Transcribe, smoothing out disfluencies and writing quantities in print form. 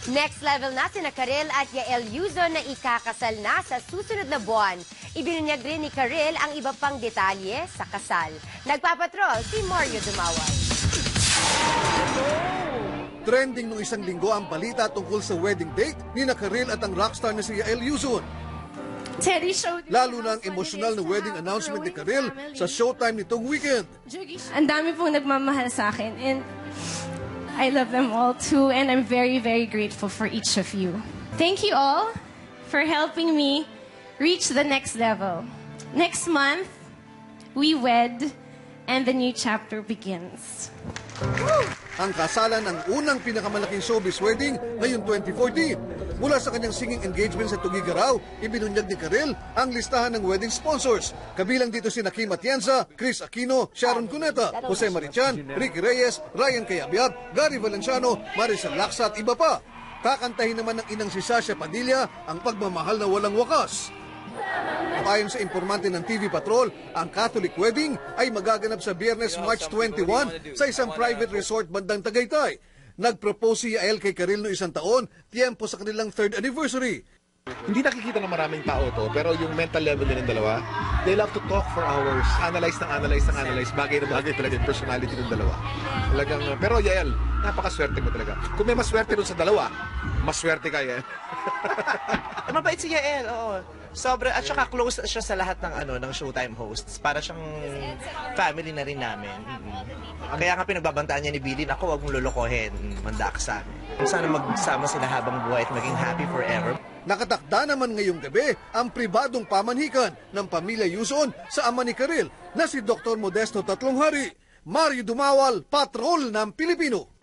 Next level na sina Karil at Yael Yuzon na ikakasal na sa susunod na buwan. Ibinunyag rin ni Karil ang iba pang detalye sa kasal. Nagpapatrol si Mario Dumawal. Trending nung isang linggo ang balita tungkol sa wedding date ni Karil at ang rockstar na si Yael Yuzon. Lalo na ang emosyonal na wedding announcement ni Karil sa Showtime nitong weekend. Ang dami pong nagmamahal sa akin and I love them all too and I'm very, very grateful for each of you. Thank you all for helping me reach the next level. Next month, we wed and the new chapter begins. Ang kasalan ang unang pinakamalaking showbiz wedding ngayong 2014. Mula sa kanyang singing engagement sa Tugigaraw, ibinunyag ni Karil ang listahan ng wedding sponsors. Kabilang dito si Kim Atienza, Chris Aquino, Sharon Cuneta, Jose Marichan, Ricky Reyes, Ryan Cayabyab, Gary Valenciano, Maricel Laksa at iba pa. Kakantahin naman ng inang si Sasha Padilla ang pagmamahal na walang wakas. Ayon sa informante ng TV Patrol, ang Catholic wedding ay magaganap sa Biyernes, March 21 sa isang private resort bandang Tagaytay. Nag-propose si Yael kay Karil no isang taon, tiempo sa kanilang 3rd anniversary. Hindi nakikita ng maraming tao to, pero yung mental level nila ng dalawa, they love to talk for hours, analyze, bagay na bagay talaga yung personality ng dalawa. Talagang, pero Yael, napakaswerte mo talaga. Kung may maswerte dun sa dalawa, maswerte ka, Yael. Mabait si Yael, oo. Sobra, at saka close siya sa lahat ng ng Showtime hosts. Para siyang family na rin namin. Kaya nga pinagbabantaan niya ni Billy, ako wag mong lolokohin, manda ka sa amin. Sana magsama sila habang buhay at maging happy forever. Nakatakda naman ngayong gabi ang pribadong pamanhikan ng pamilya Yuzon sa ama ni Karil na si Dr. Modesto Tatlonghari. Mario Dumawal, Patrol ng Pilipino.